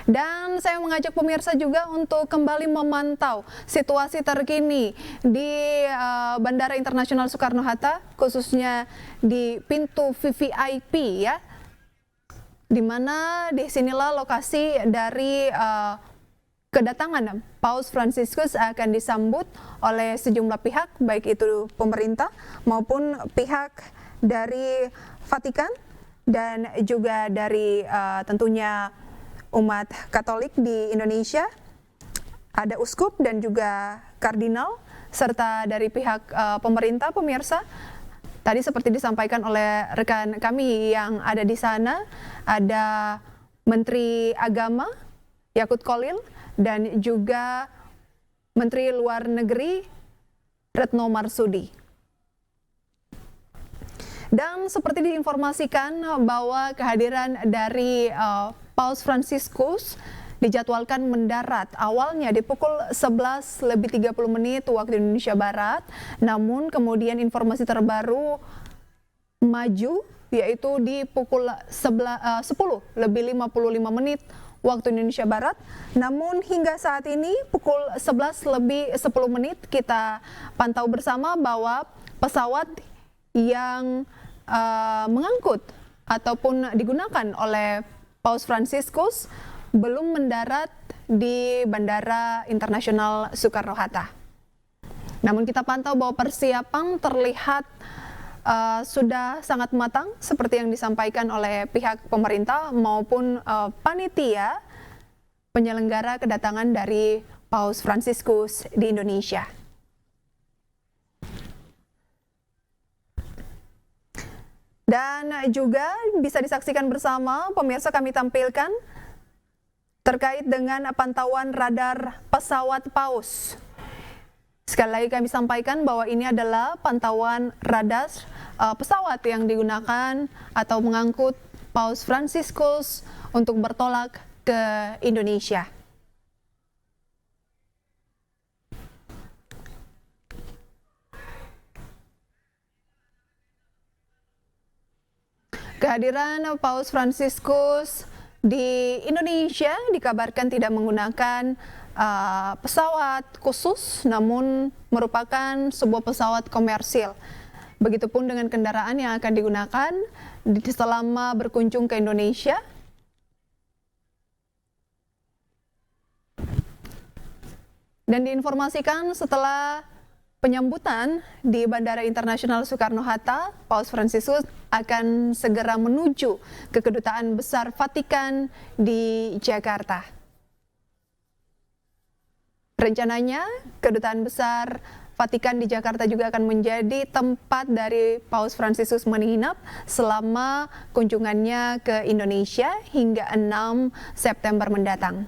Dan saya mengajak pemirsa juga untuk kembali memantau situasi terkini di Bandara Internasional Soekarno-Hatta, khususnya di pintu VVIP ya, di mana disinilah lokasi dari kedatangan Paus Fransiskus akan disambut oleh sejumlah pihak, baik itu pemerintah maupun pihak dari Vatikan dan juga dari tentunya umat Katolik di Indonesia. Ada uskup dan juga kardinal serta dari pihak pemerintah. Pemirsa, tadi seperti disampaikan oleh rekan kami yang ada di sana, ada Menteri Agama Yakut Kholil dan juga Menteri Luar Negeri Retno Marsudi. Dan seperti diinformasikan bahwa kehadiran dari Paus Fransiskus dijadwalkan mendarat awalnya di pukul 11:30 waktu Indonesia Barat, namun kemudian informasi terbaru maju yaitu di pukul 10:55 waktu Indonesia Barat. Namun hingga saat ini pukul 11:10 kita pantau bersama bahwa pesawat yang mengangkut ataupun digunakan oleh Paus Fransiskus belum mendarat di Bandara Internasional Soekarno-Hatta. Namun kita pantau bahwa persiapan terlihat sudah sangat matang seperti yang disampaikan oleh pihak pemerintah maupun panitia penyelenggara kedatangan dari Paus Fransiskus di Indonesia. Dan juga bisa disaksikan bersama pemirsa, kami tampilkan terkait dengan pantauan radar pesawat Paus. Sekali lagi kami sampaikan bahwa ini adalah pantauan radar pesawat yang digunakan atau mengangkut Paus Fransiskus untuk bertolak ke Indonesia. Kehadiran Paus Fransiskus di Indonesia dikabarkan tidak menggunakan pesawat khusus, namun merupakan sebuah pesawat komersil. Begitupun dengan kendaraan yang akan digunakan selama berkunjung ke Indonesia. Dan diinformasikan setelah penyambutan di Bandara Internasional Soekarno-Hatta, Paus Fransiskus akan segera menuju ke Kedutaan Besar Vatikan di Jakarta. Rencananya, Kedutaan Besar Vatikan di Jakarta juga akan menjadi tempat dari Paus Fransiskus menginap selama kunjungannya ke Indonesia hingga 6 September mendatang.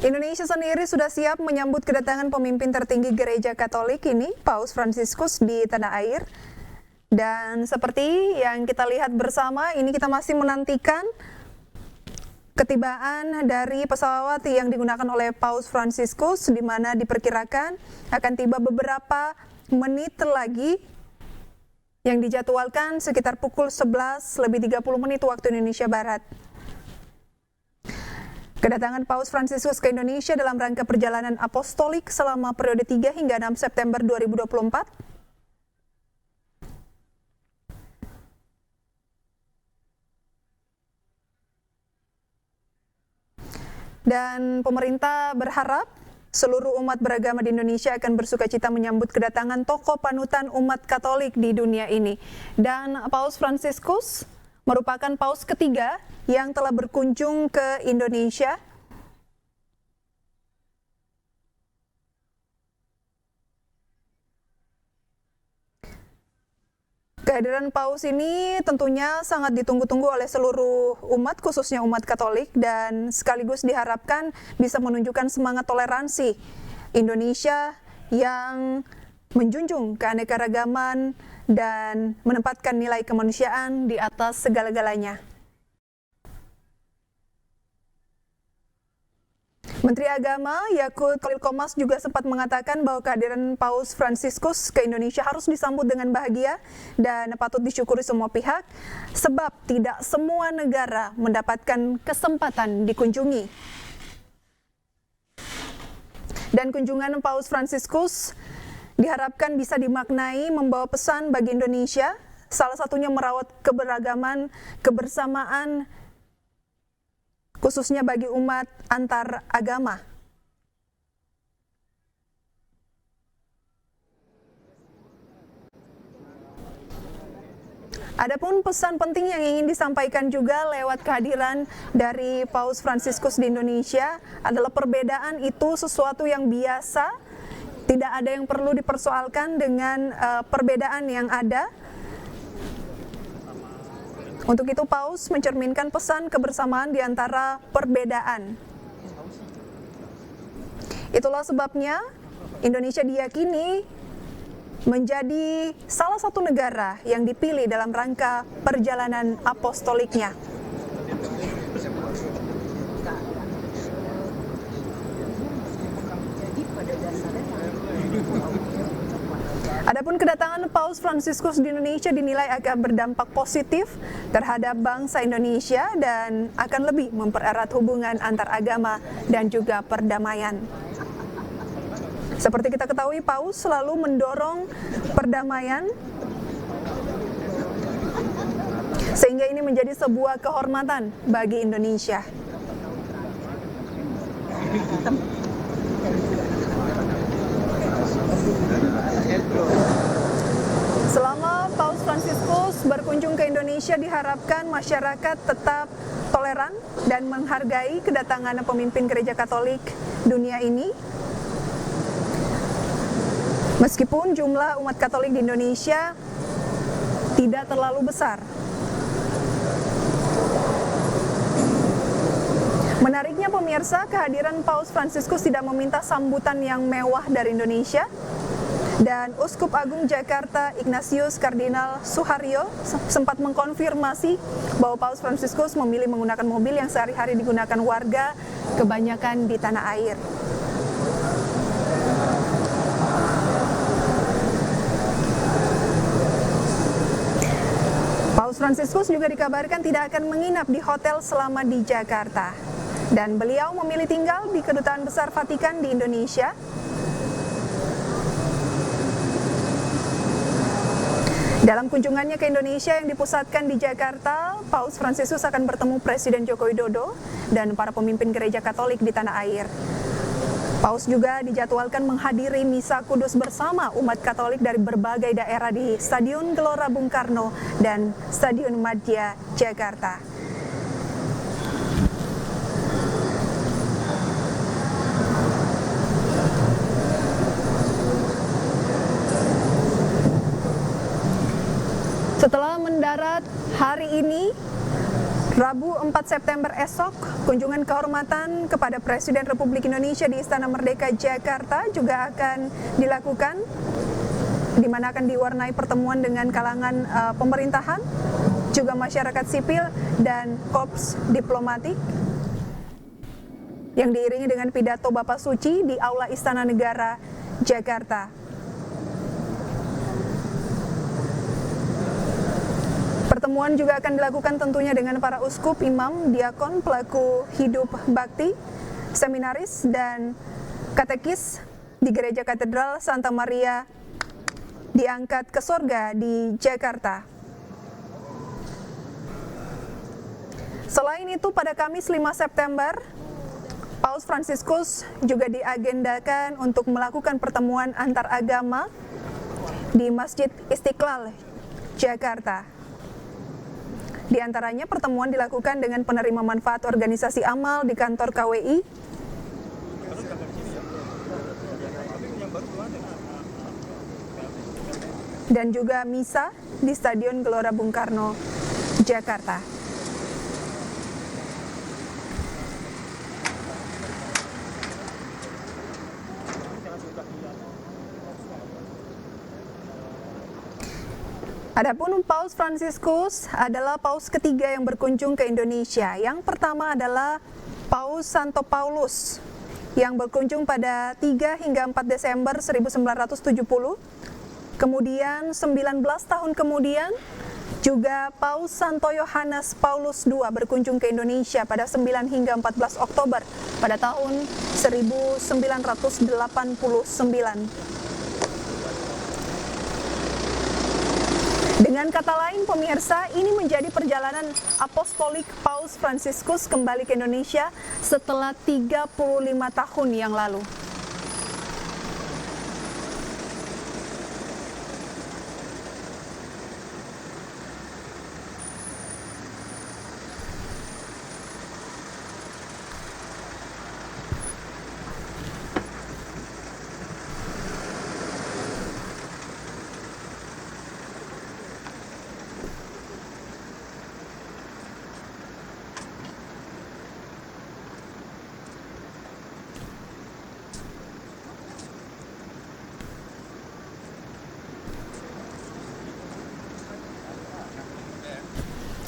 Indonesia sendiri sudah siap menyambut kedatangan pemimpin tertinggi Gereja Katolik ini, Paus Fransiskus di tanah air. Dan seperti yang kita lihat bersama, ini kita masih menantikan ketibaan dari pesawat yang digunakan oleh Paus Fransiskus, di mana diperkirakan akan tiba beberapa menit lagi, yang dijadwalkan sekitar pukul 11:30 waktu Indonesia Barat. Kedatangan Paus Fransiskus ke Indonesia dalam rangka perjalanan apostolik selama periode 3 hingga 6 September 2024. Dan pemerintah berharap seluruh umat beragama di Indonesia akan bersukacita menyambut kedatangan tokoh panutan umat Katolik di dunia ini. Dan Paus Fransiskus merupakan paus ketiga yang telah berkunjung ke Indonesia. Kehadiran Paus ini tentunya sangat ditunggu-tunggu oleh seluruh umat, khususnya umat Katolik, dan sekaligus diharapkan bisa menunjukkan semangat toleransi Indonesia yang menjunjung keanekaragaman dan menempatkan nilai kemanusiaan di atas segala-galanya. Menteri Agama Yakut Khalil Qomas juga sempat mengatakan bahwa kehadiran Paus Fransiskus ke Indonesia harus disambut dengan bahagia dan patut disyukuri semua pihak, sebab tidak semua negara mendapatkan kesempatan dikunjungi. Dan kunjungan Paus Fransiskus diharapkan bisa dimaknai membawa pesan bagi Indonesia, salah satunya merawat keberagaman, kebersamaan, khususnya bagi umat antar agama. Adapun pesan penting yang ingin disampaikan juga lewat kehadiran dari Paus Fransiskus di Indonesia adalah perbedaan itu sesuatu yang biasa, tidak ada yang perlu dipersoalkan dengan perbedaan yang ada. Untuk itu Paus mencerminkan pesan kebersamaan di antara perbedaan. Itulah sebabnya Indonesia diyakini menjadi salah satu negara yang dipilih dalam rangka perjalanan apostoliknya. Adapun kedatangan Paus Fransiskus di Indonesia dinilai akan berdampak positif terhadap bangsa Indonesia dan akan lebih mempererat hubungan antar agama dan juga perdamaian. Seperti kita ketahui, Paus selalu mendorong perdamaian, sehingga ini menjadi sebuah kehormatan bagi Indonesia. Selama Paus Fransiskus berkunjung ke Indonesia, diharapkan masyarakat tetap toleran dan menghargai kedatangan pemimpin Gereja Katolik dunia ini. Meskipun jumlah umat Katolik di Indonesia tidak terlalu besar. Menariknya pemirsa, kehadiran Paus Fransiskus tidak meminta sambutan yang mewah dari Indonesia. Dan Uskup Agung Jakarta Ignatius Kardinal Suharyo sempat mengkonfirmasi bahwa Paus Fransiskus memilih menggunakan mobil yang sehari-hari digunakan warga kebanyakan di tanah air. Paus Fransiskus juga dikabarkan tidak akan menginap di hotel selama di Jakarta. Dan beliau memilih tinggal di Kedutaan Besar Vatikan di Indonesia. Dalam kunjungannya ke Indonesia yang dipusatkan di Jakarta, Paus Fransiskus akan bertemu Presiden Joko Widodo dan para pemimpin gereja Katolik di tanah air. Paus juga dijadwalkan menghadiri misa kudus bersama umat Katolik dari berbagai daerah di Stadion Gelora Bung Karno dan Stadion Madia Jakarta. Setelah mendarat hari ini, Rabu 4 September esok, kunjungan kehormatan kepada Presiden Republik Indonesia di Istana Merdeka Jakarta juga akan dilakukan, di mana akan diwarnai pertemuan dengan kalangan pemerintahan, juga masyarakat sipil dan korps diplomatik, yang diiringi dengan pidato Bapak Suci di Aula Istana Negara Jakarta. Pertemuan juga akan dilakukan tentunya dengan para uskup, imam, diakon, pelaku hidup bakti, seminaris, dan katekis di Gereja Katedral Santa Maria diangkat ke sorga di Jakarta. Selain itu, pada Kamis 5 September, Paus Fransiskus juga diagendakan untuk melakukan pertemuan antar agama di Masjid Istiqlal, Jakarta. Di antaranya pertemuan dilakukan dengan penerima manfaat organisasi amal di kantor KWI, dan juga misa di Stadion Gelora Bung Karno, Jakarta. Adapun Paus Fransiskus adalah paus ketiga yang berkunjung ke Indonesia. Yang pertama adalah Paus Santo Paulus yang berkunjung pada 3 hingga 4 Desember 1970. Kemudian 19 tahun kemudian juga Paus Santo Yohanes Paulus II berkunjung ke Indonesia pada 9 hingga 14 Oktober pada tahun 1989. Dengan kata lain pemirsa, ini menjadi perjalanan apostolik Paus Fransiskus kembali ke Indonesia setelah 35 tahun yang lalu.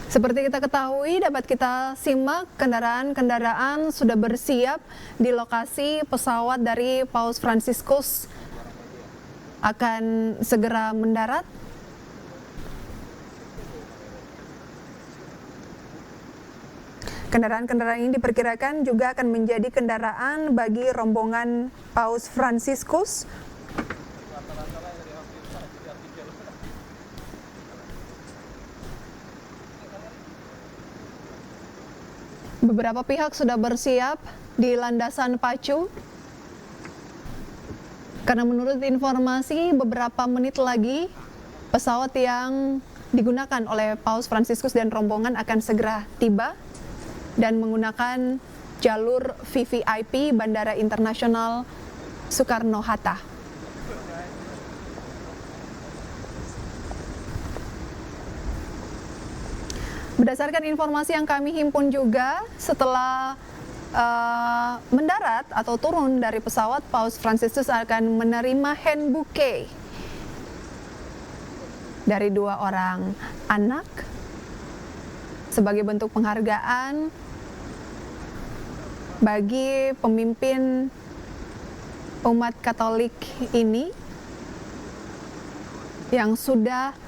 Seperti kita ketahui, dapat kita simak kendaraan-kendaraan sudah bersiap di lokasi pesawat dari Paus Fransiskus akan segera mendarat. Kendaraan-kendaraan ini diperkirakan juga akan menjadi kendaraan bagi rombongan Paus Fransiskus. Beberapa pihak sudah bersiap di landasan pacu, karena menurut informasi beberapa menit lagi pesawat yang digunakan oleh Paus Fransiskus dan rombongan akan segera tiba dan menggunakan jalur VVIP Bandara Internasional Soekarno-Hatta. Berdasarkan informasi yang kami himpun juga, setelah mendarat atau turun dari pesawat, Paus Fransiskus akan menerima hand bouquet dari 2 orang anak sebagai bentuk penghargaan bagi pemimpin umat Katolik ini yang sudah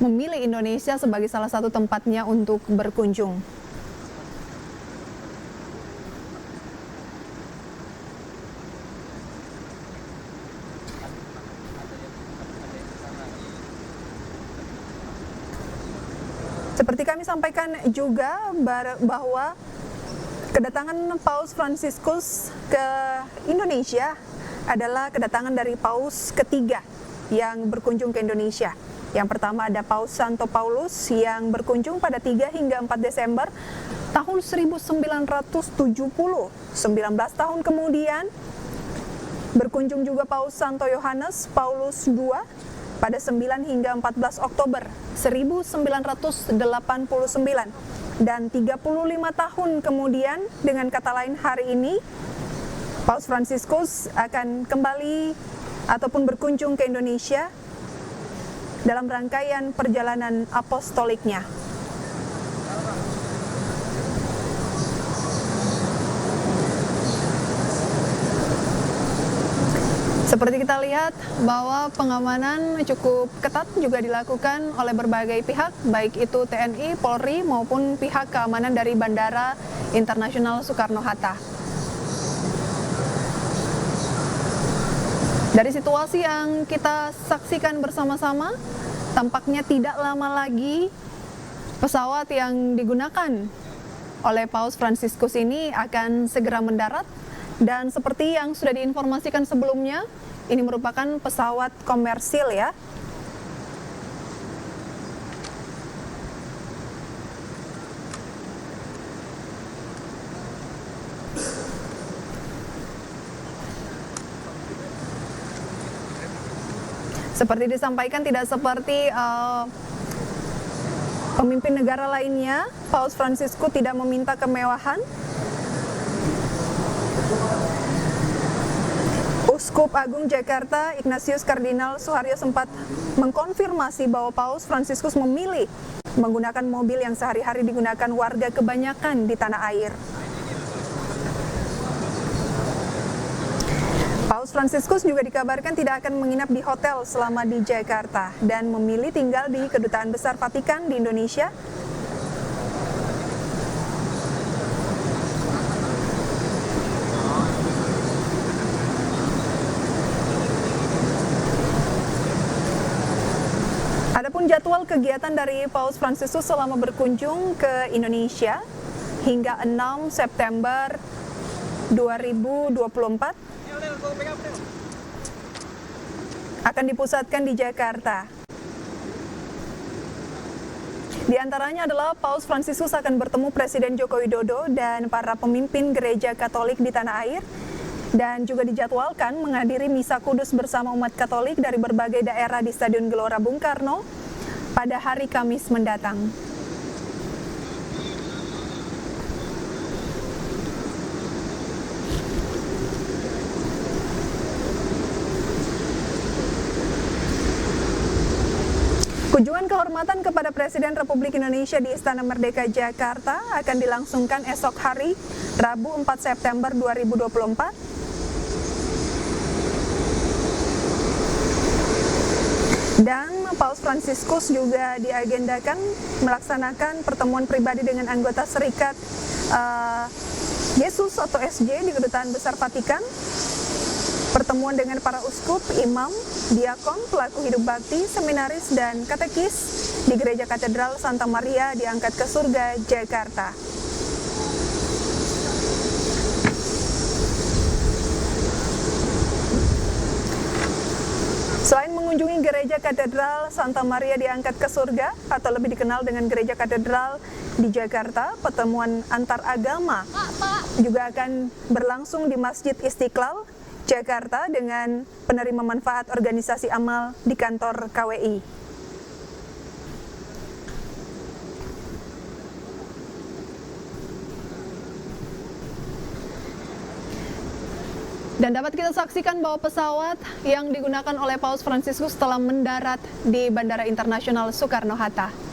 memilih Indonesia sebagai salah satu tempatnya untuk berkunjung. Seperti kami sampaikan juga bahwa kedatangan Paus Fransiskus ke Indonesia adalah kedatangan dari paus ketiga yang berkunjung ke Indonesia. Yang pertama ada Paus Santo Paulus yang berkunjung pada 3 hingga 4 Desember tahun 1970. 19 tahun kemudian berkunjung juga Paus Santo Yohanes Paulus II pada 9 hingga 14 Oktober 1989. Dan 35 tahun kemudian, dengan kata lain hari ini, Paus Fransiskus akan kembali ataupun berkunjung ke Indonesia dalam rangkaian perjalanan apostoliknya. Seperti kita lihat bahwa pengamanan cukup ketat juga dilakukan oleh berbagai pihak, baik itu TNI, Polri maupun pihak keamanan dari Bandara Internasional Soekarno-Hatta. Dari situasi yang kita saksikan bersama-sama, tampaknya tidak lama lagi pesawat yang digunakan oleh Paus Fransiskus ini akan segera mendarat, dan seperti yang sudah diinformasikan sebelumnya, ini merupakan pesawat komersil ya. Seperti disampaikan, tidak seperti pemimpin negara lainnya, Paus Fransiskus tidak meminta kemewahan. Uskup Agung Jakarta Ignatius Kardinal Suharyo sempat mengkonfirmasi bahwa Paus Fransiskus memilih menggunakan mobil yang sehari-hari digunakan warga kebanyakan di tanah air. Paus Fransiskus juga dikabarkan tidak akan menginap di hotel selama di Jakarta dan memilih tinggal di Kedutaan Besar Vatikan di Indonesia. Adapun jadwal kegiatan dari Paus Fransiskus selama berkunjung ke Indonesia hingga 6 September 2024 akan dipusatkan di Jakarta. Di antaranya adalah Paus Fransiskus akan bertemu Presiden Joko Widodo dan para pemimpin gereja Katolik di tanah air, dan juga dijadwalkan menghadiri misa kudus bersama umat Katolik dari berbagai daerah di Stadion Gelora Bung Karno pada hari Kamis mendatang. Kunjungan kehormatan kepada Presiden Republik Indonesia di Istana Merdeka Jakarta akan dilangsungkan esok hari, Rabu 4 September 2024. Dan Paus Fransiskus juga diagendakan melaksanakan pertemuan pribadi dengan anggota Serikat Yesus atau SJ di Kedutaan Besar Vatikan, pertemuan dengan para uskup, imam, diakon, pelaku hidup bakti, seminaris, dan katekis di Gereja Katedral Santa Maria diangkat ke surga Jakarta. Selain mengunjungi Gereja Katedral Santa Maria diangkat ke surga, atau lebih dikenal dengan Gereja Katedral di Jakarta, pertemuan antar agama juga akan berlangsung di Masjid Istiqlal, Jakarta, dengan penerima manfaat organisasi amal di kantor KWI. Dan dapat kita saksikan bahwa pesawat yang digunakan oleh Paus Fransiskus telah mendarat di Bandara Internasional Soekarno-Hatta.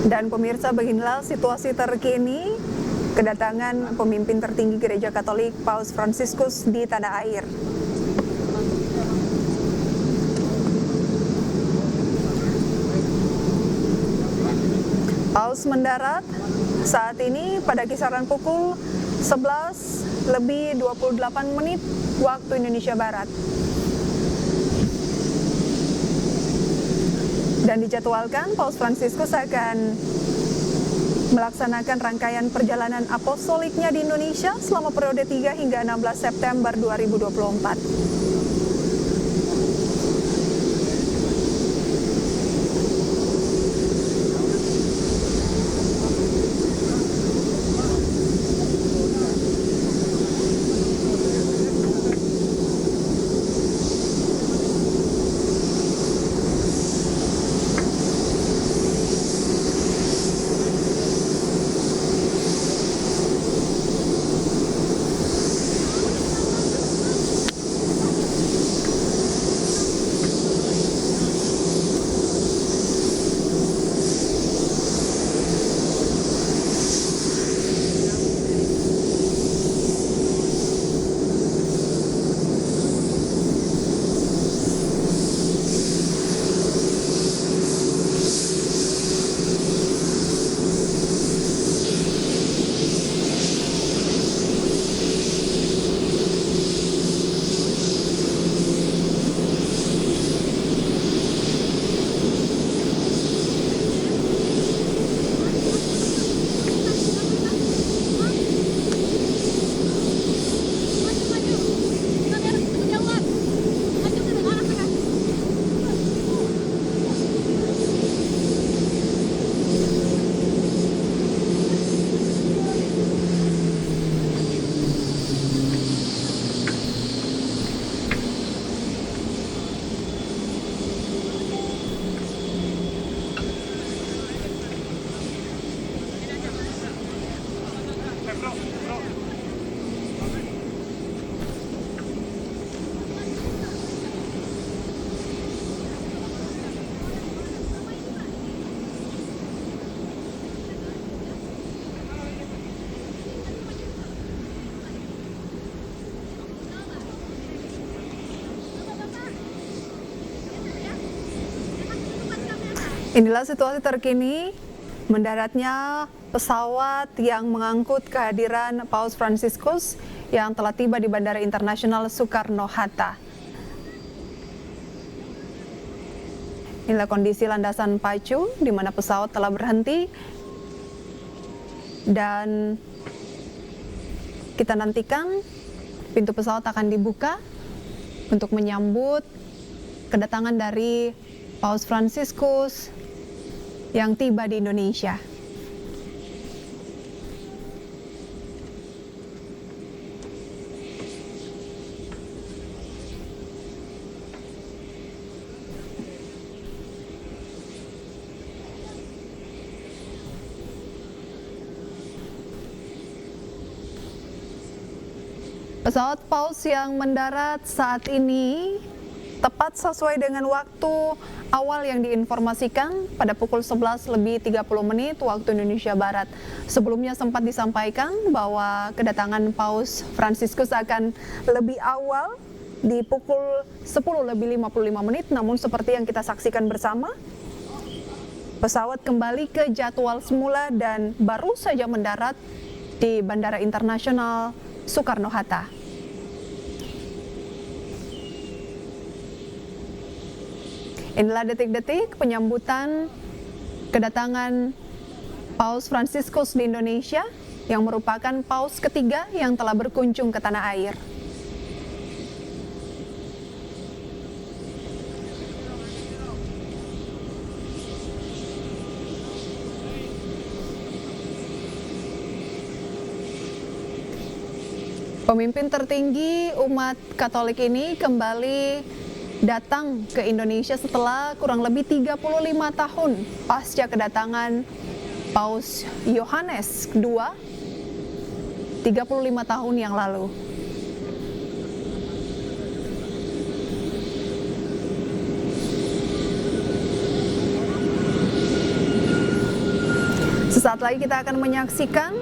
Dan pemirsa, beginilah situasi terkini kedatangan pemimpin tertinggi Gereja Katolik Paus Fransiskus di tanah air. Paus mendarat saat ini pada kisaran pukul 11:28 waktu Indonesia Barat. Dan dijadwalkan Paus Fransiskus akan melaksanakan rangkaian perjalanan apostoliknya di Indonesia selama periode 3 hingga 16 September 2024. Inilah situasi terkini mendaratnya pesawat yang mengangkut kehadiran Paus Fransiskus yang telah tiba di Bandara Internasional Soekarno-Hatta. Inilah kondisi landasan pacu di mana pesawat telah berhenti dan kita nantikan pintu pesawat akan dibuka untuk menyambut kedatangan dari Paus Fransiskus yang tiba di Indonesia. Pesawat Paus yang mendarat saat ini tepat sesuai dengan waktu awal yang diinformasikan pada pukul 11:30 waktu Indonesia Barat. Sebelumnya sempat disampaikan bahwa kedatangan Paus Fransiskus akan lebih awal di pukul 10:55, namun seperti yang kita saksikan bersama, pesawat kembali ke jadwal semula dan baru saja mendarat di Bandara Internasional Soekarno-Hatta. Inilah detik-detik penyambutan kedatangan Paus Fransiskus di Indonesia yang merupakan Paus ketiga yang telah berkunjung ke tanah air. Pemimpin tertinggi umat Katolik ini kembali datang ke Indonesia setelah kurang lebih 35 tahun pasca kedatangan Paus Yohanes II 35 tahun yang lalu. Sesaat lagi kita akan menyaksikan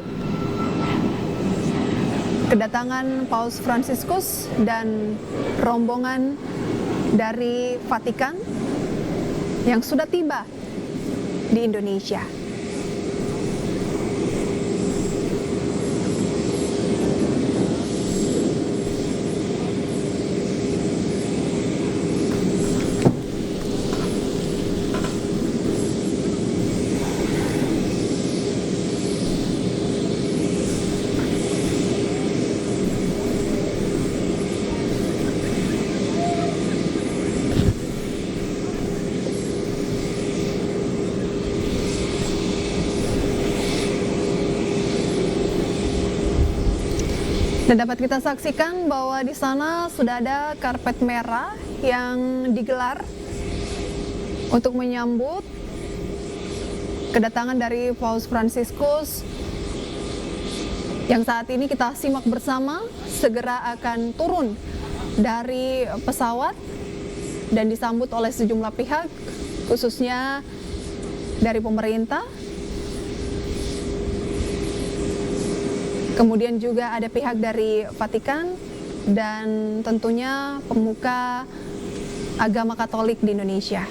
kedatangan Paus Fransiskus dan rombongan dari Vatikan yang sudah tiba di Indonesia. Dan dapat kita saksikan bahwa di sana sudah ada karpet merah yang digelar untuk menyambut kedatangan dari Paus Fransiskus yang saat ini kita simak bersama segera akan turun dari pesawat dan disambut oleh sejumlah pihak, khususnya dari pemerintah. Kemudian juga ada pihak dari Vatikan dan tentunya pemuka agama Katolik di Indonesia.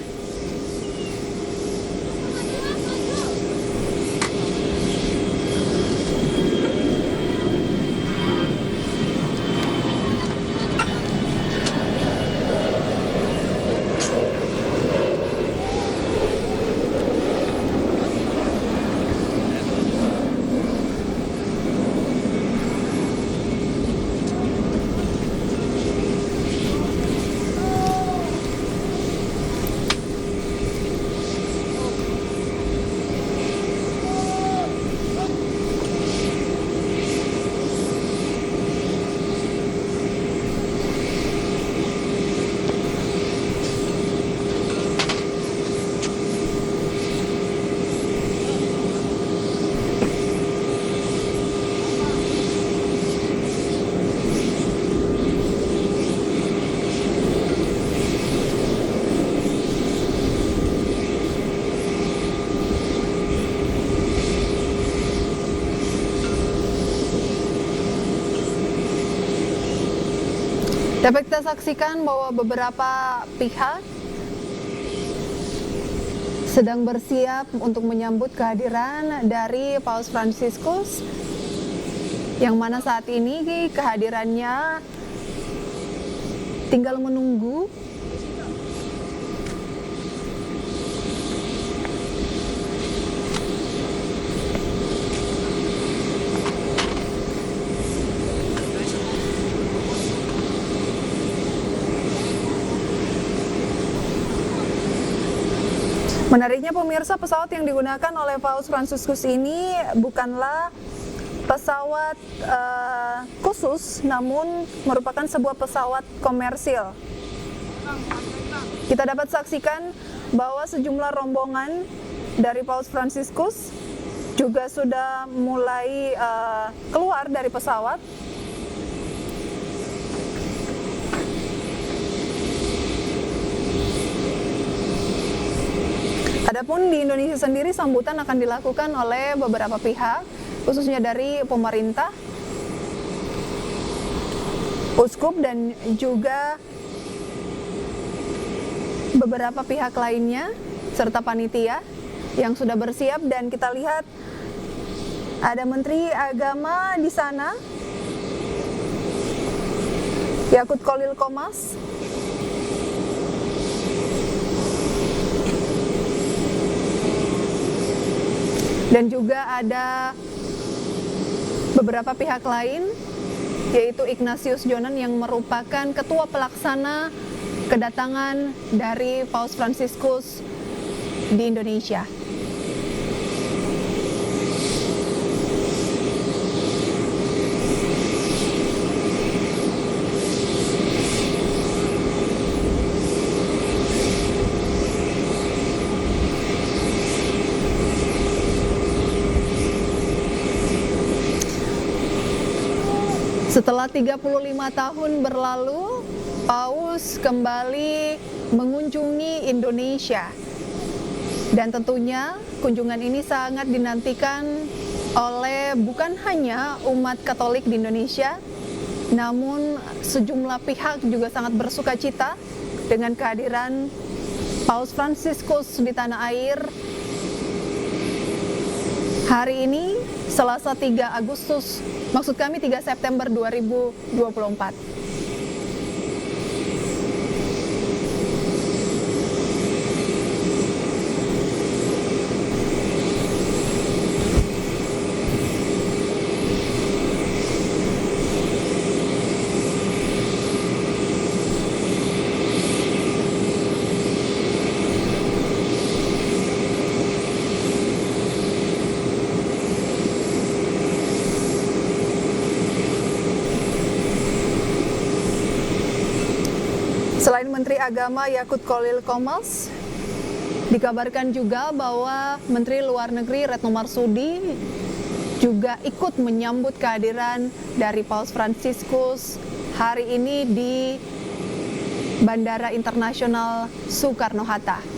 Dapat kita saksikan bahwa beberapa pihak sedang bersiap untuk menyambut kehadiran dari Paus Fransiskus, yang mana saat ini kehadirannya tinggal menunggu Menariknya pemirsa, pesawat yang digunakan oleh Paus Fransiskus ini bukanlah pesawat khusus, namun merupakan sebuah pesawat komersil. Kita dapat saksikan bahwa sejumlah rombongan dari Paus Fransiskus juga sudah mulai keluar dari pesawat. Adapun di Indonesia sendiri, sambutan akan dilakukan oleh beberapa pihak, khususnya dari pemerintah, uskup, dan juga beberapa pihak lainnya, serta panitia yang sudah bersiap. Dan kita lihat ada Menteri Agama di sana, Yakut Khalil Qomas. Dan juga ada beberapa pihak lain, yaitu Ignatius Jonan yang merupakan ketua pelaksana kedatangan dari Paus Fransiskus di Indonesia. Setelah 35 tahun berlalu, Paus kembali mengunjungi Indonesia. Dan tentunya kunjungan ini sangat dinantikan oleh bukan hanya umat Katolik di Indonesia, namun sejumlah pihak juga sangat bersuka cita dengan kehadiran Paus Fransiskus di tanah air hari ini, Selasa 3 Agustus, maksud kami 3 September 2024. Selain Menteri Agama Yakut Khalil Qomas, dikabarkan juga bahwa Menteri Luar Negeri Retno Marsudi juga ikut menyambut kehadiran dari Paus Fransiskus hari ini di Bandara Internasional Soekarno-Hatta.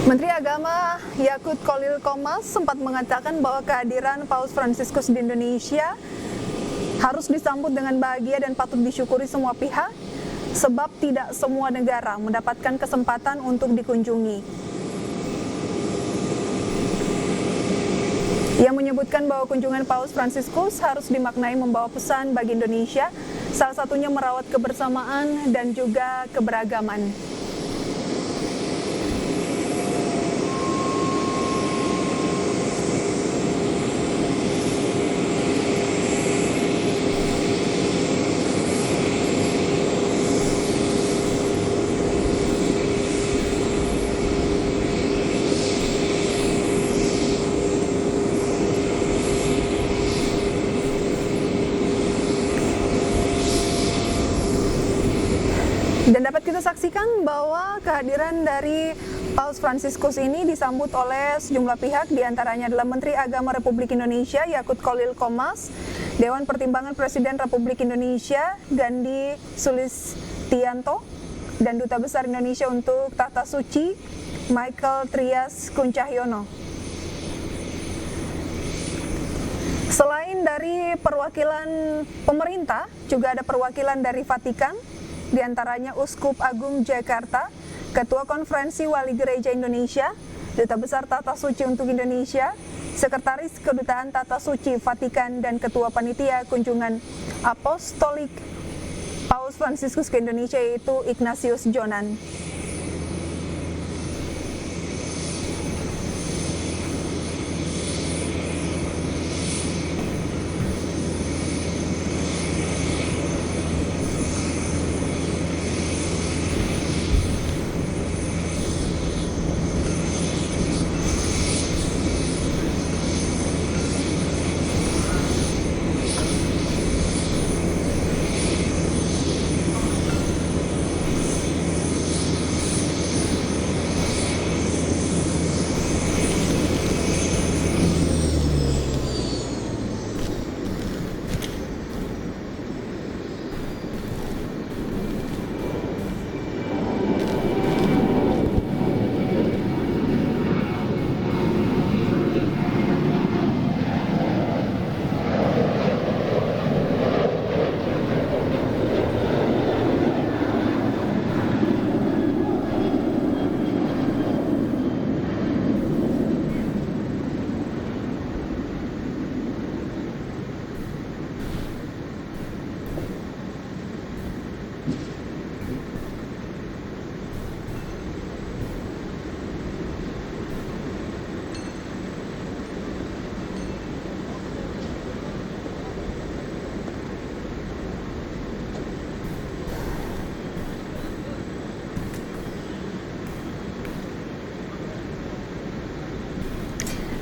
Menteri Agama Yakut Khalil Qomas sempat mengatakan bahwa kehadiran Paus Fransiskus di Indonesia harus disambut dengan bahagia dan patut disyukuri semua pihak, sebab tidak semua negara mendapatkan kesempatan untuk dikunjungi. Ia menyebutkan bahwa kunjungan Paus Fransiskus harus dimaknai membawa pesan bagi Indonesia, salah satunya merawat kebersamaan dan juga keberagaman. kita saksikan bahwa kehadiran dari Paus Fransiskus ini disambut oleh sejumlah pihak, diantaranya adalah Menteri Agama Republik Indonesia Yakut Khalil Qomas, Dewan Pertimbangan Presiden Republik Indonesia Gandhi Sulistianto, dan Duta Besar Indonesia untuk Tahta Suci Michael Trias Kuncahyono. Selain dari perwakilan pemerintah, juga ada perwakilan dari Vatikan, diantaranya Uskup Agung Jakarta, Ketua Konferensi Wali Gereja Indonesia, Duta Besar Tahta Suci untuk Indonesia, Sekretaris Kedutaan Tahta Suci Vatikan, dan Ketua Panitia Kunjungan Apostolik Paus Fransiskus ke Indonesia, yaitu Ignatius Jonan.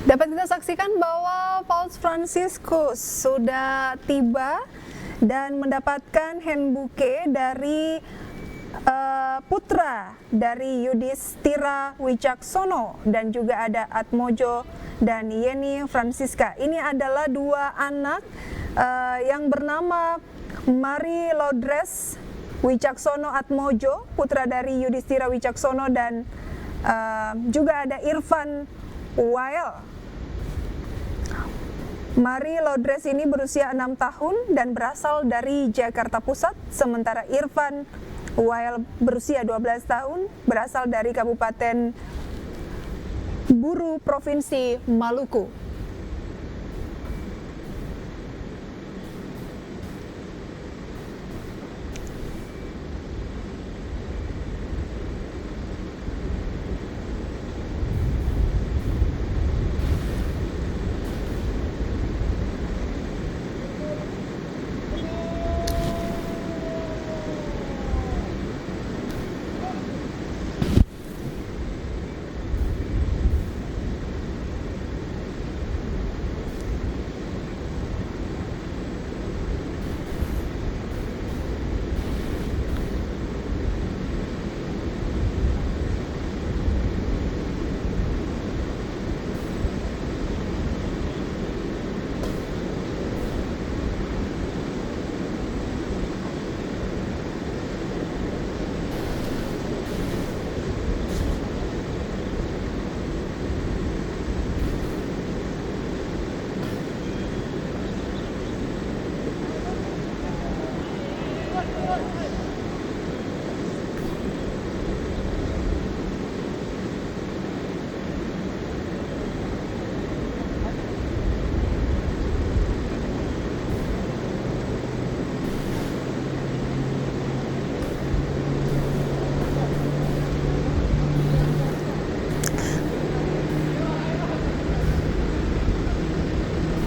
Dapat kita saksikan bahwa Paus Fransiskus sudah tiba dan mendapatkan hand bouquet dari putra dari Yudhistira Wicaksono, dan juga ada Atmojo dan Yeni Francisca. Ini adalah dua anak yang bernama Mari Lodres Wicaksono Atmojo, putra dari Yudhistira Wicaksono, dan juga ada Irfan Wael. Mari Lodres ini berusia 6 tahun dan berasal dari Jakarta Pusat, sementara Irfan Wael berusia 12 tahun, berasal dari Kabupaten Buru, Provinsi Maluku.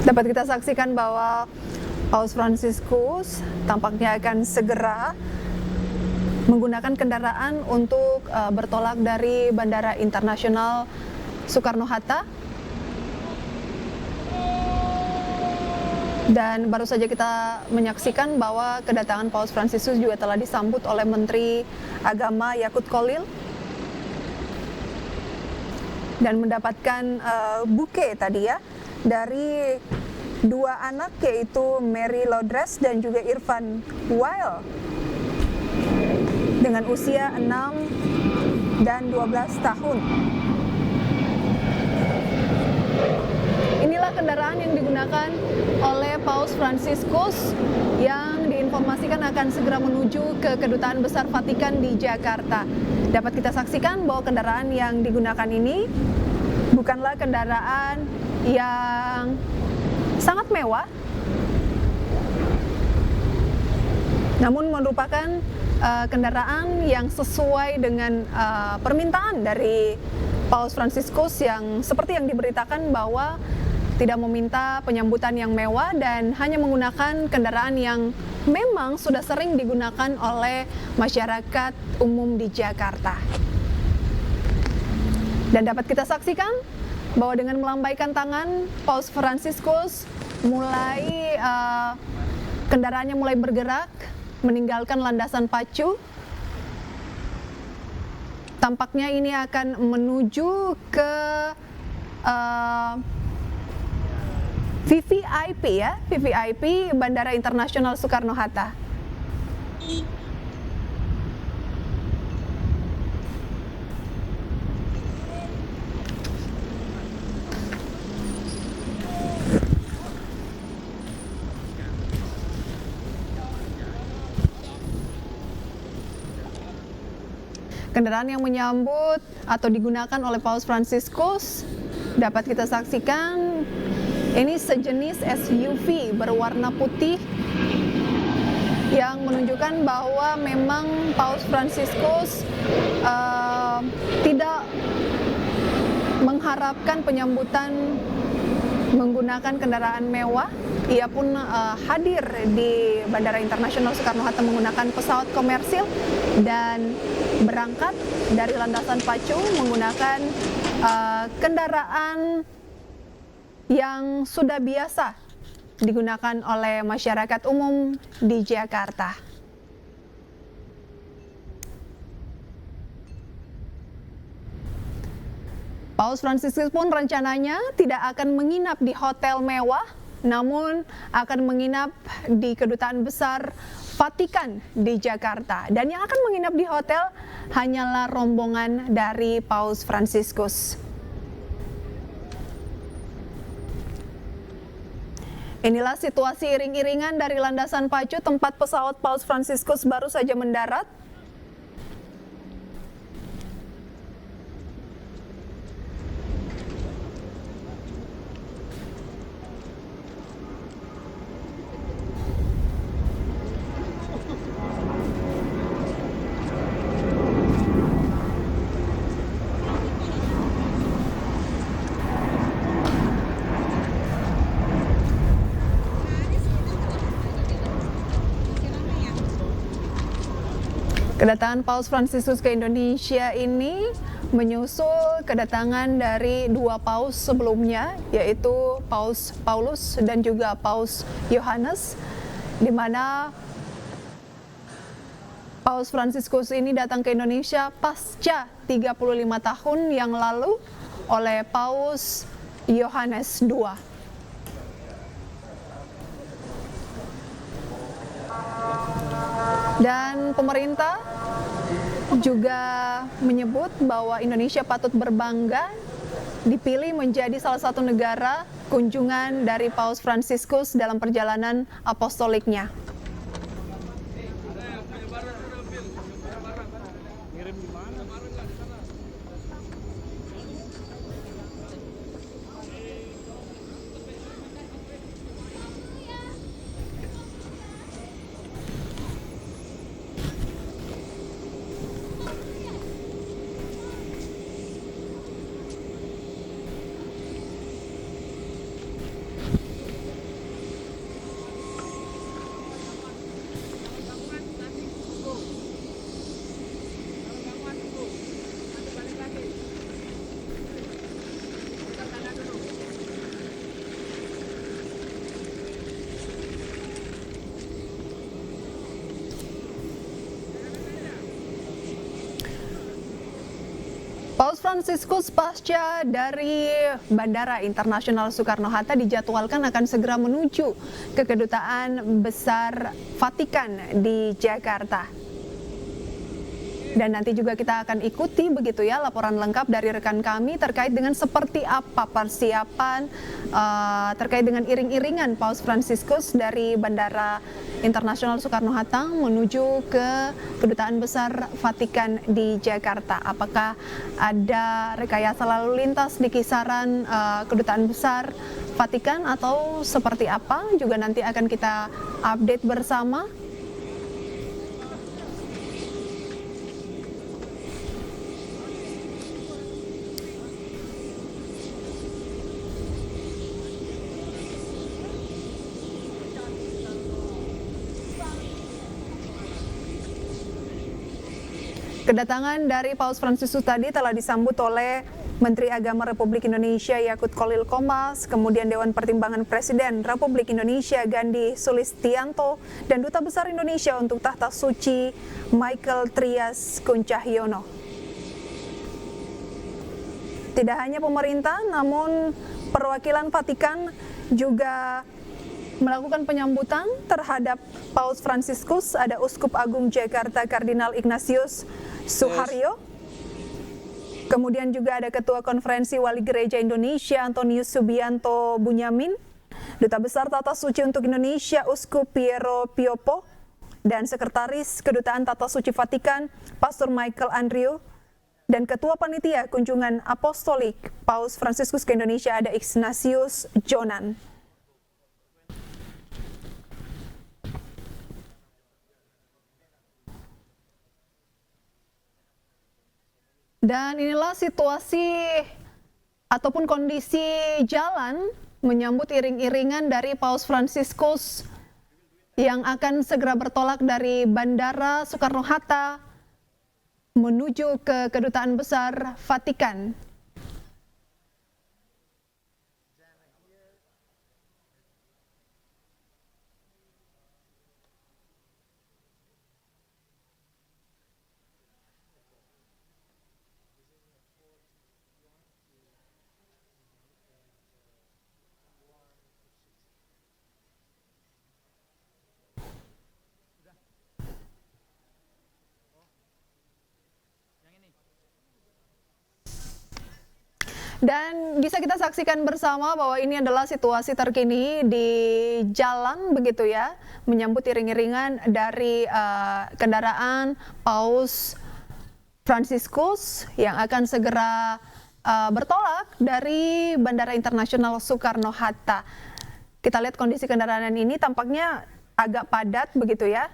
Dapat kita saksikan bahwa Paus Fransiskus tampaknya akan segera menggunakan kendaraan untuk bertolak dari Bandara Internasional Soekarno-Hatta. Dan baru saja kita menyaksikan bahwa kedatangan Paus Fransiskus juga telah disambut oleh Menteri agama Yakut Kolil dan mendapatkan buke tadi ya dari dua anak, yaitu Mary Lodres dan juga Irfan Wael dengan usia 6 dan 12 tahun. Inilah kendaraan yang digunakan oleh Paus Fransiskus yang diinformasikan akan segera menuju ke Kedutaan Besar Vatikan di Jakarta. Dapat kita saksikan bahwa kendaraan yang digunakan ini bukanlah kendaraan yang sangat mewah, namun merupakan kendaraan yang sesuai dengan permintaan dari Paus Fransiskus yang seperti yang diberitakan bahwa tidak meminta penyambutan yang mewah dan hanya menggunakan kendaraan yang memang sudah sering digunakan oleh masyarakat umum di Jakarta. Dan dapat kita saksikan bahwa dengan melambaikan tangan, Paus Fransiskus mulai kendaraannya mulai bergerak meninggalkan landasan pacu. Tampaknya ini akan menuju ke VVIP ya, VVIP Bandara Internasional Soekarno-Hatta. Kendaraan yang menyambut atau digunakan oleh Paus Fransiskus dapat kita saksikan ini sejenis SUV berwarna putih yang menunjukkan bahwa memang Paus Fransiskus tidak mengharapkan penyambutan menggunakan kendaraan mewah. Ia pun hadir di Bandara Internasional Soekarno-Hatta menggunakan pesawat komersil dan berangkat dari landasan pacu menggunakan kendaraan yang sudah biasa digunakan oleh masyarakat umum di Jakarta. Paus Fransiskus pun rencananya tidak akan menginap di hotel mewah, namun akan menginap di Kedutaan Besar Vatikan di Jakarta. Dan yang akan menginap di hotel hanyalah rombongan dari Paus Fransiskus. Inilah situasi iring-iringan dari landasan pacu tempat pesawat Paus Fransiskus baru saja mendarat. Kedatangan Paus Fransiskus ke Indonesia ini menyusul kedatangan dari dua paus sebelumnya, yaitu Paus Paulus dan juga Paus Yohanes, di mana Paus Fransiskus ini datang ke Indonesia pasca 35 tahun yang lalu oleh Paus Yohanes II. Dan pemerintah juga menyebut bahwa Indonesia patut berbangga dipilih menjadi salah satu negara kunjungan dari Paus Fransiskus dalam perjalanan apostoliknya. Fransiskus pasca dari Bandara Internasional Soekarno-Hatta dijadwalkan akan segera menuju ke Kedutaan Besar Vatikan di Jakarta. Dan nanti juga kita akan ikuti begitu ya laporan lengkap dari rekan kami terkait dengan seperti apa persiapan terkait dengan iring-iringan Paus Fransiskus dari Bandara Internasional Soekarno-Hatta menuju ke Kedutaan Besar Vatikan di Jakarta. Apakah ada rekayasa lalu lintas di kisaran Kedutaan Besar Vatikan atau seperti apa? Juga nanti akan kita update bersama. Kedatangan dari Paus Fransiskus tadi telah disambut oleh Menteri Agama Republik Indonesia Yakut Kholil Komas, kemudian Dewan Pertimbangan Presiden Republik Indonesia Gandhi Sulistianto, dan Duta Besar Indonesia untuk Tahta Suci Michael Trias Kuncahyono. Tidak hanya pemerintah, namun perwakilan Vatikan juga melakukan penyambutan terhadap Paus Fransiskus. Ada Uskup Agung Jakarta Kardinal Ignatius Suharyo. Kemudian juga ada Ketua Konferensi Wali Gereja Indonesia Antonius Subianto Bunyamin, Duta Besar Tata Suci untuk Indonesia Uskup Piero Piopo, dan Sekretaris Kedutaan Tata Suci Vatikan Pastor Michael Andrew, dan Ketua Panitia Kunjungan Apostolik Paus Fransiskus ke Indonesia ada Ignatius Jonan. Dan inilah situasi ataupun kondisi jalan menyambut iring-iringan dari Paus Fransiskus yang akan segera bertolak dari Bandara Soekarno-Hatta menuju ke Kedutaan Besar Vatikan. Dan bisa kita saksikan bersama bahwa ini adalah situasi terkini di jalan begitu ya, menyambut iring-iringan dari kendaraan Paus Fransiskus yang akan segera bertolak dari Bandara Internasional Soekarno-Hatta. Kita lihat kondisi kendaraan ini tampaknya agak padat begitu ya.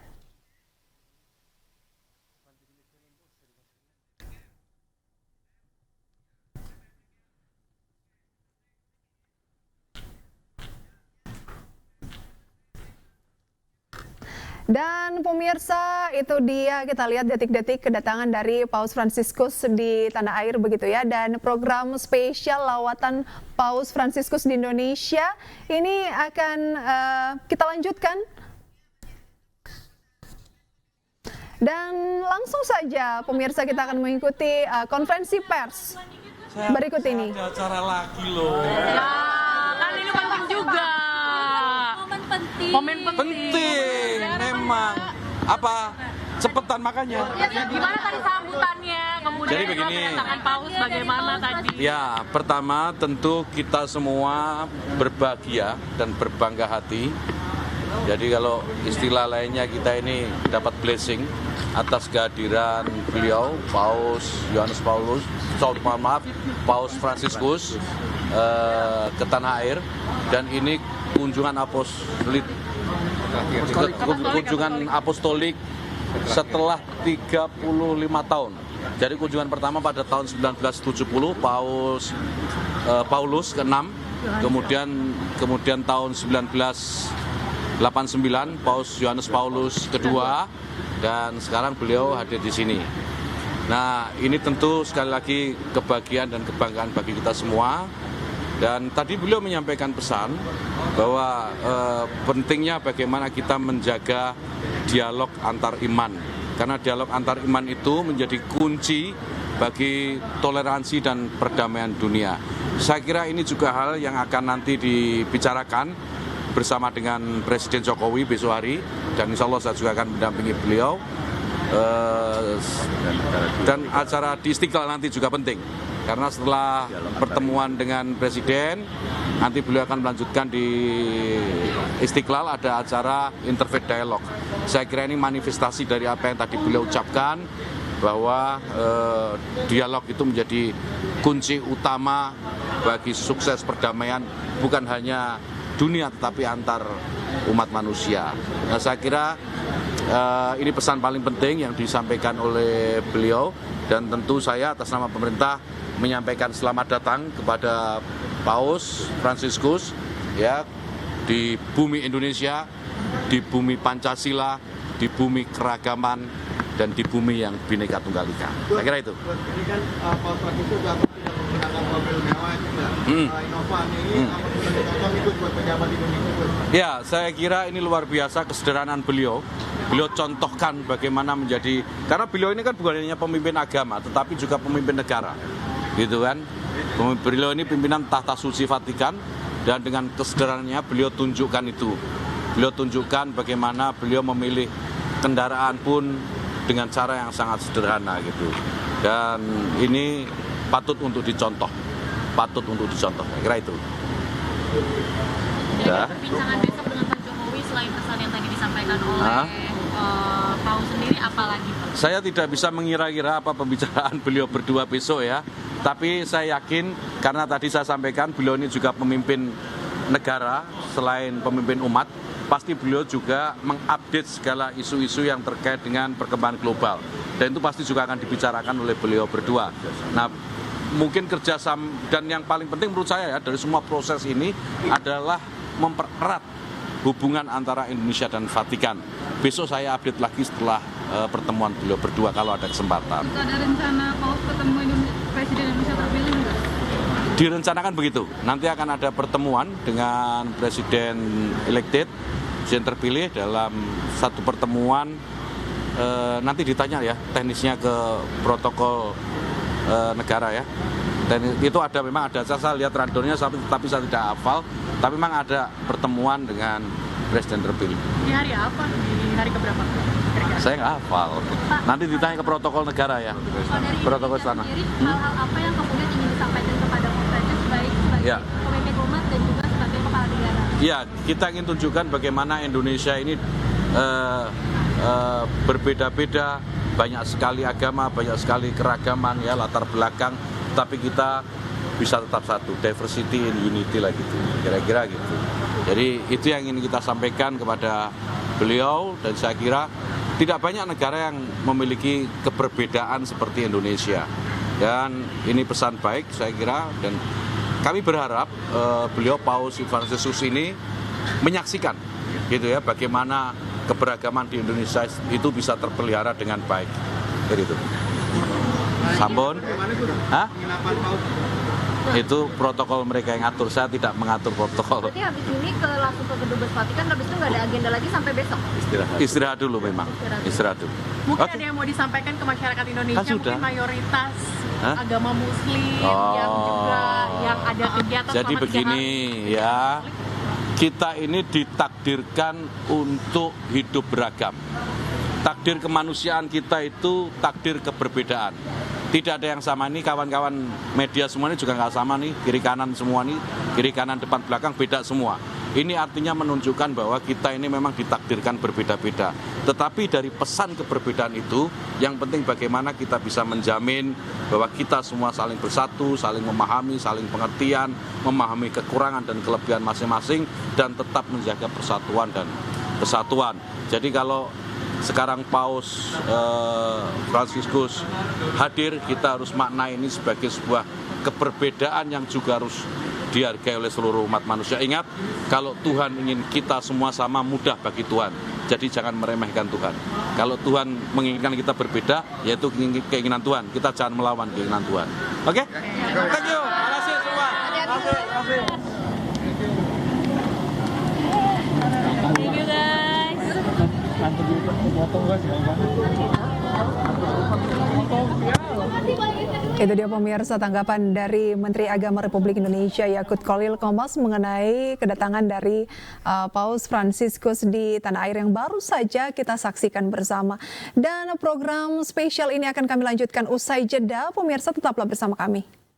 Dan pemirsa, itu dia kita lihat detik-detik kedatangan dari Paus Fransiskus di tanah air begitu ya. Dan program spesial lawatan Paus Fransiskus di Indonesia ini akan kita lanjutkan. Dan langsung saja pemirsa kita akan mengikuti konferensi pers berikut ini. Ada acara lagi loh. Ya, kan ini penting juga. Momen penting. Memang apa cepetan makanya. Ya, gimana tadi sambutannya? Kemudian Jadi begini. kedatangan Paus bagaimana tadi? Ya, pertama tentu kita semua berbahagia dan berbangga hati. Jadi kalau istilah lainnya kita ini dapat blessing atas kehadiran beliau Paus Paus Fransiskus ke tanah air, dan ini kunjungan apostolik setelah 35 tahun. Jadi kunjungan pertama pada tahun 1970 Paulus ke-6, kemudian tahun 1989 Paus Yohanes Paulus kedua, dan sekarang beliau hadir di sini. Nah, ini tentu sekali lagi kebahagiaan dan kebanggaan bagi kita semua. Dan tadi beliau menyampaikan pesan bahwa pentingnya bagaimana kita menjaga dialog antar iman. Karena dialog antar iman itu menjadi kunci bagi toleransi dan perdamaian dunia. Saya kira ini juga hal yang akan nanti dibicarakan bersama dengan Presiden Jokowi besok hari, dan insya Allah saya juga akan mendampingi beliau. Dan acara di Istiqlal nanti juga penting, karena setelah pertemuan dengan Presiden, nanti beliau akan melanjutkan di Istiqlal ada acara interfaith dialog. Saya kira ini manifestasi dari apa yang tadi beliau ucapkan, bahwa dialog itu menjadi kunci utama bagi sukses perdamaian, bukan hanya dunia tetapi antar umat manusia. Nah, saya kira ini pesan paling penting yang disampaikan oleh beliau, dan tentu saya atas nama pemerintah menyampaikan selamat datang kepada Paus Fransiskus ya, di bumi Indonesia, di bumi Pancasila, di bumi keragaman, dan di bumi yang Bhinneka Tunggal Ika. Saya kira itu. Ini kan Paus Fransiskus tidak menggunakan mobil mewah juga. Innova ini contoh itu buat pejabat Indonesia. Ya, saya kira ini luar biasa kesederhanaan beliau. Beliau contohkan bagaimana menjadi, karena beliau ini kan bukan hanya pemimpin agama, tetapi juga pemimpin negara, gitu kan. Beliau ini pimpinan tahta suci Vatikan, dan dengan kesederhanaannya beliau tunjukkan itu. Beliau tunjukkan bagaimana beliau memilih kendaraan pun dengan cara yang sangat sederhana gitu. Dan ini patut untuk dicontoh. Saya kira itu. Jadi perbincangan besok dengan Pak Jokowi selain pesan yang tadi disampaikan oleh Paus sendiri, apa lagi Pak? Saya tidak bisa mengira-ngira apa pembicaraan beliau berdua besok ya. Tapi saya yakin, karena tadi saya sampaikan beliau ini juga pemimpin negara selain pemimpin umat, pasti beliau juga mengupdate segala isu-isu yang terkait dengan perkembangan global. Dan itu pasti juga akan dibicarakan oleh beliau berdua. Nah, mungkin kerjasama, dan yang paling penting menurut saya ya dari semua proses ini adalah mempererat hubungan antara Indonesia dan Vatikan. Besok saya update lagi setelah pertemuan beliau berdua kalau ada kesempatan. Ada rencana Paus ketemu Presiden Indonesia terpilih enggak? Direncanakan begitu. Nanti akan ada pertemuan dengan Presiden elected, Presiden terpilih dalam satu pertemuan. Nanti ditanya ya teknisnya ke protokol negara ya. Dan itu memang ada, saya lihat randornya tapi saya tidak hafal, tapi memang ada pertemuan dengan Presiden terpilih. Di hari apa? Di hari keberapa? Saya nggak hafal. Nanti ditanya ke protokol negara ya. Protokol sana. Sendiri, hal-hal apa yang kemudian ingin disampaikan kepada Presiden baik sebagai Ya. pemimpin umat dan juga sebagai kepala negara? Ya, kita ingin tunjukkan bagaimana Indonesia ini berbeda-beda, banyak sekali agama, banyak sekali keragaman ya, latar belakang, tapi kita bisa tetap satu, diversity in unity lah gitu, kira-kira gitu. Jadi itu yang ingin kita sampaikan kepada beliau, dan saya kira tidak banyak negara yang memiliki keberbedaan seperti Indonesia. Dan ini pesan baik saya kira, dan kami berharap beliau Paus Fransiskus ini menyaksikan gitu ya bagaimana keberagaman di Indonesia itu bisa terpelihara dengan baik. Jadi itu. Sampun? Hah? Penginapan Paus. Itu protokol mereka yang atur, saya tidak mengatur protokol. Berarti habis ini langsung ke Kedubes Vatikan, habis itu nggak ada agenda lagi sampai besok? Istirahat dulu memang. Istirahat dulu. Mungkin Oke. ada yang mau disampaikan ke masyarakat Indonesia, Kan sudah. mungkin mayoritas Hah? agama Muslim Oh. yang juga yang ada kegiatan Jadi selama 3 begini hari. ya, kita ini ditakdirkan untuk hidup beragam. Takdir kemanusiaan kita itu takdir keberbedaan. Tidak ada yang sama nih, kawan-kawan media semua ini juga nggak sama nih, kiri kanan semua nih, kiri kanan depan belakang beda semua. Ini artinya menunjukkan bahwa kita ini memang ditakdirkan berbeda-beda. Tetapi dari pesan keberbedaan itu, yang penting bagaimana kita bisa menjamin bahwa kita semua saling bersatu, saling memahami, saling pengertian, memahami kekurangan dan kelebihan masing-masing, dan tetap menjaga persatuan dan kesatuan. Jadi kalau sekarang Paus Fransiskus hadir, kita harus maknai ini sebagai sebuah keberbedaan yang juga harus dihargai oleh seluruh umat manusia. Ingat, kalau Tuhan ingin kita semua sama, mudah bagi Tuhan. Jadi jangan meremehkan Tuhan. Kalau Tuhan menginginkan kita berbeda, yaitu keinginan Tuhan. Kita jangan melawan keinginan Tuhan. Oke? Thank you. Terima kasih semua. Terima kasih. Thank you guys. Antara potong guys, Itu dia pemirsa tanggapan dari Menteri Agama Republik Indonesia Yakut Khalil Qomas mengenai kedatangan dari Paus Fransiskus di tanah air yang baru saja kita saksikan bersama. Dan program spesial ini akan kami lanjutkan usai jeda. Pemirsa tetaplah bersama kami.